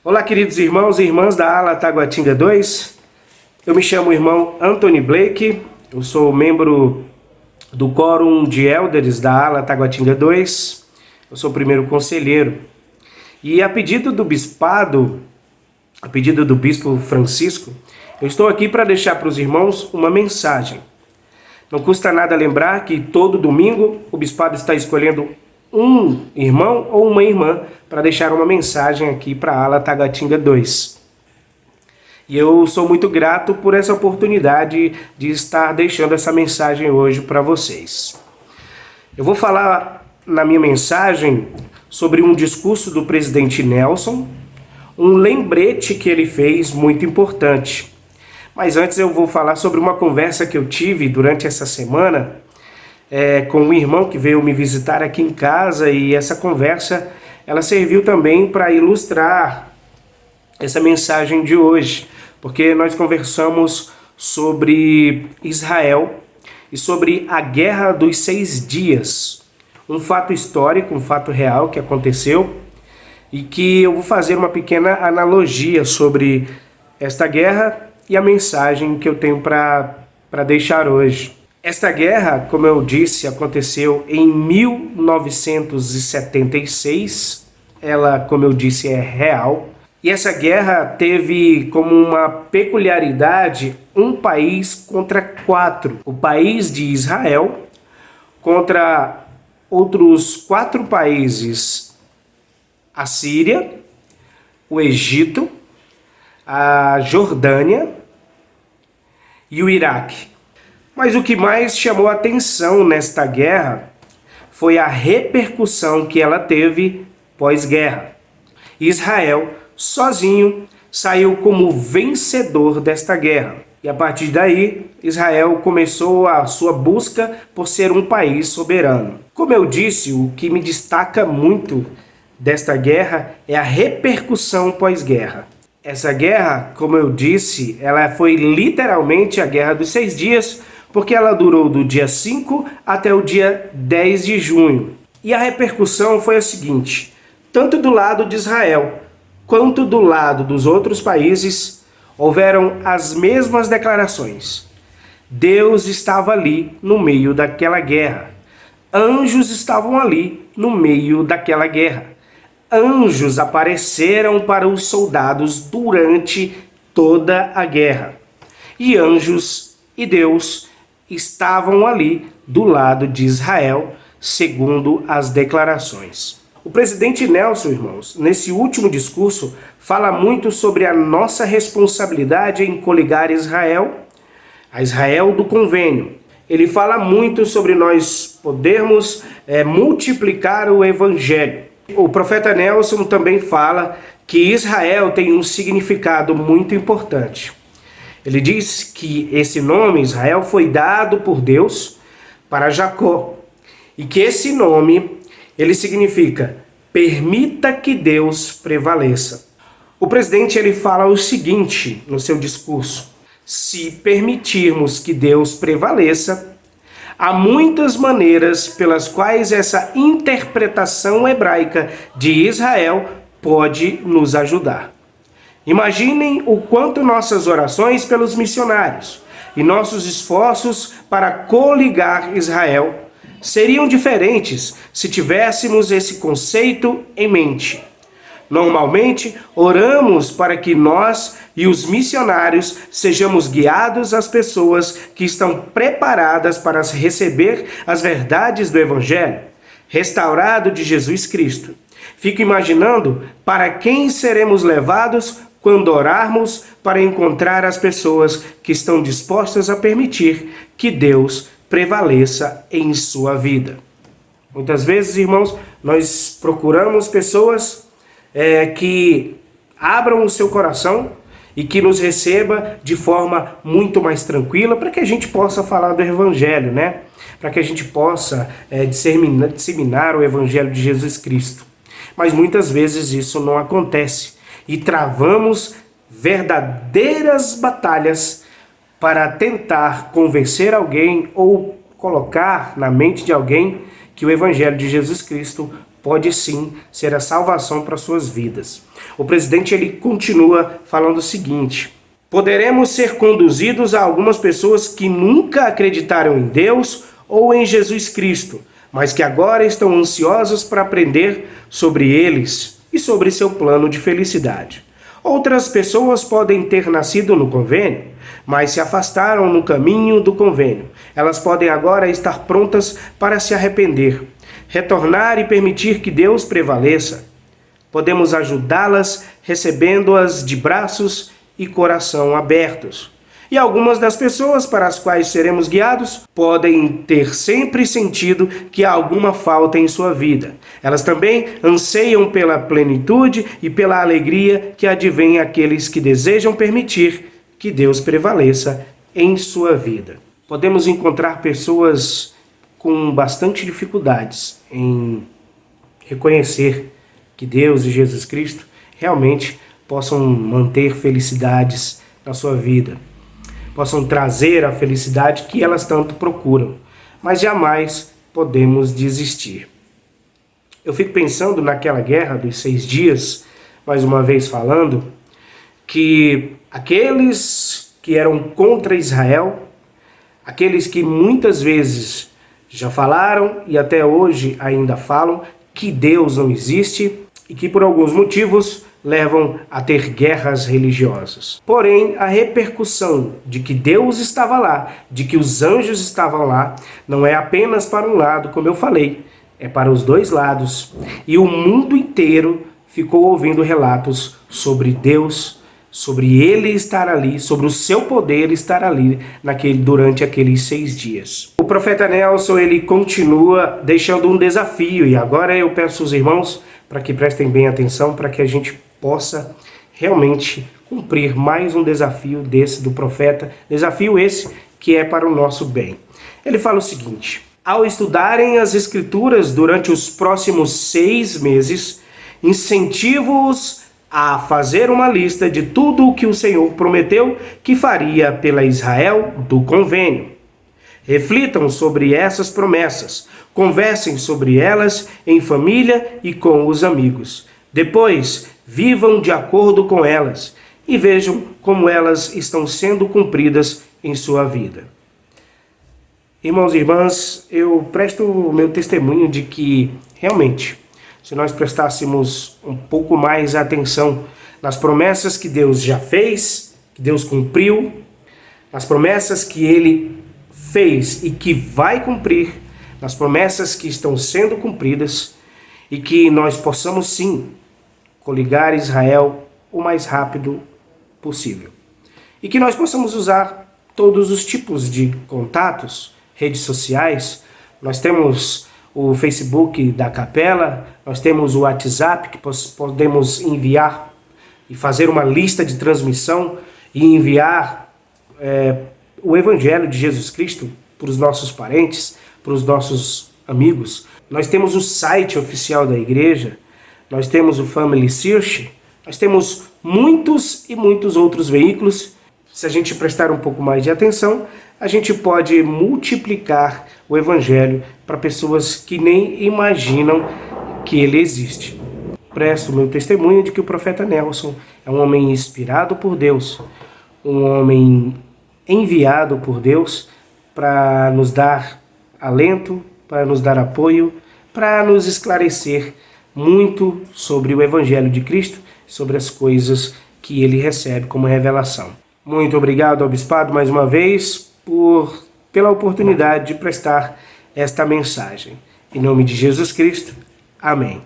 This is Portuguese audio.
Olá, queridos irmãos e irmãs da ala Taguatinga 2. Eu me chamo irmão Anthony Blake, eu sou membro do Quórum de Elders da ala Taguatinga 2, eu sou o primeiro conselheiro. E a pedido do bispado, a pedido do bispo Francisco, eu estou aqui para deixar para os irmãos uma mensagem. Não custa nada lembrar que todo domingo o bispado está escolhendo um irmão ou uma irmã para deixar uma mensagem aqui para a ala Taguatinga 2. E eu sou muito grato por essa oportunidade de estar deixando essa mensagem hoje para vocês. Eu vou falar na minha mensagem sobre um discurso do presidente Nelson, um lembrete que ele fez muito importante. Mas antes eu vou falar sobre uma conversa que eu tive durante essa semana com um irmão que veio me visitar aqui em casa, e essa conversa ela serviu também para ilustrar essa mensagem de hoje, porque nós conversamos sobre Israel e sobre a Guerra dos 6 Dias, um fato histórico, um fato real que aconteceu, e que eu vou fazer uma pequena analogia sobre esta guerra e a mensagem que eu tenho para deixar hoje. Esta guerra, como eu disse, aconteceu em 1976. Ela, como eu disse, é real. E essa guerra teve como uma peculiaridade um país contra 4. O país de Israel contra outros 4 países: a Síria, o Egito, a Jordânia e o Iraque. Mas o que mais chamou a atenção nesta guerra foi a repercussão que ela teve pós-guerra. Israel, sozinho, saiu como vencedor desta guerra. E a partir daí, Israel começou a sua busca por ser um país soberano. Como eu disse, o que me destaca muito desta guerra é a repercussão pós-guerra. Essa guerra, como eu disse, ela foi literalmente a Guerra dos 6 Dias, porque ela durou do dia 5 até o dia 10 de junho. E a repercussão foi a seguinte: tanto do lado de Israel quanto do lado dos outros países, houveram as mesmas declarações. Deus estava ali no meio daquela guerra. Anjos estavam ali no meio daquela guerra. Anjos apareceram para os soldados durante toda a guerra. E anjos e Deus estavam ali do lado de Israel, segundo as declarações. O presidente Nelson, irmãos, nesse último discurso, fala muito sobre a nossa responsabilidade em coligar Israel, a Israel do convênio. Ele fala muito sobre nós podermos multiplicar o evangelho. O profeta Nelson também fala que Israel tem um significado muito importante. Ele diz que esse nome, Israel, foi dado por Deus para Jacó, e que esse nome, ele significa: permita que Deus prevaleça. O presidente ele fala o seguinte no seu discurso: se permitirmos que Deus prevaleça, há muitas maneiras pelas quais essa interpretação hebraica de Israel pode nos ajudar. Imaginem o quanto nossas orações pelos missionários e nossos esforços para coligar Israel seriam diferentes se tivéssemos esse conceito em mente. Normalmente, oramos para que nós e os missionários sejamos guiados às pessoas que estão preparadas para receber as verdades do Evangelho, restaurado de Jesus Cristo. Fico imaginando para quem seremos levados quando orarmos para encontrar as pessoas que estão dispostas a permitir que Deus prevaleça em sua vida. Muitas vezes, irmãos, nós procuramos pessoas que abram o seu coração e que nos receba de forma muito mais tranquila, para que a gente possa falar do Evangelho, né? Para que a gente possa disseminar o Evangelho de Jesus Cristo. Mas muitas vezes isso não acontece e travamos verdadeiras batalhas para tentar convencer alguém ou colocar na mente de alguém que o Evangelho de Jesus Cristo pode sim ser a salvação para suas vidas. O presidente ele continua falando o seguinte: poderemos ser conduzidos a algumas pessoas que nunca acreditaram em Deus ou em Jesus Cristo, mas que agora estão ansiosas para aprender sobre eles e sobre seu plano de felicidade. Outras pessoas podem ter nascido no convênio, mas se afastaram no caminho do convênio. Elas podem agora estar prontas para se arrepender, retornar e permitir que Deus prevaleça. Podemos ajudá-las recebendo-as de braços e coração abertos. E algumas das pessoas para as quais seremos guiados podem ter sempre sentido que há alguma falta em sua vida. Elas também anseiam pela plenitude e pela alegria que advém àqueles que desejam permitir que Deus prevaleça em sua vida. Podemos encontrar pessoas com bastante dificuldades em reconhecer que Deus e Jesus Cristo realmente possam manter felicidades na sua vida, possam trazer a felicidade que elas tanto procuram, mas jamais podemos desistir. Eu fico pensando naquela guerra dos 6 dias, mais uma vez falando, que aqueles que eram contra Israel, aqueles que muitas vezes já falaram e até hoje ainda falam que Deus não existe e que por alguns motivos levam a ter guerras religiosas. Porém, a repercussão de que Deus estava lá, de que os anjos estavam lá, não é apenas para um lado, como eu falei, é para os dois lados. E o mundo inteiro ficou ouvindo relatos sobre Deus, sobre Ele estar ali, sobre o seu poder estar ali durante aqueles 6 dias. O profeta Nelson, ele continua deixando um desafio, e agora eu peço aos irmãos para que prestem bem atenção, para que a gente possa realmente cumprir mais um desafio desse do profeta, desafio esse que é para o nosso bem. Ele fala o seguinte: ao estudarem as Escrituras durante os próximos 6 meses, incentivo-os a fazer uma lista de tudo o que o Senhor prometeu que faria pela Israel do convênio. Reflitam sobre essas promessas, conversem sobre elas em família e com os amigos. Depois, vivam de acordo com elas e vejam como elas estão sendo cumpridas em sua vida. Irmãos e irmãs, eu presto o meu testemunho de que, realmente, se nós prestássemos um pouco mais atenção nas promessas que Deus já fez, que Deus cumpriu, nas promessas que Ele fez e que vai cumprir, nas promessas que estão sendo cumpridas, e que nós possamos sim coligar Israel o mais rápido possível. E que nós possamos usar todos os tipos de contatos, redes sociais. Nós temos o Facebook da Capela, nós temos o WhatsApp, que podemos enviar e fazer uma lista de transmissão e enviar o Evangelho de Jesus Cristo para os nossos parentes, para os nossos amigos. Nós temos o site oficial da igreja, nós temos o Family Search, nós temos muitos e muitos outros veículos. Se a gente prestar um pouco mais de atenção, a gente pode multiplicar o Evangelho para pessoas que nem imaginam que ele existe. Presto o meu testemunho de que o profeta Nelson é um homem inspirado por Deus, um homem enviado por Deus para nos dar alento, para nos dar apoio, para nos esclarecer muito sobre o Evangelho de Cristo, sobre as coisas que ele recebe como revelação. Muito obrigado ao Bispado mais uma vez pela oportunidade de prestar esta mensagem. Em nome de Jesus Cristo, amém.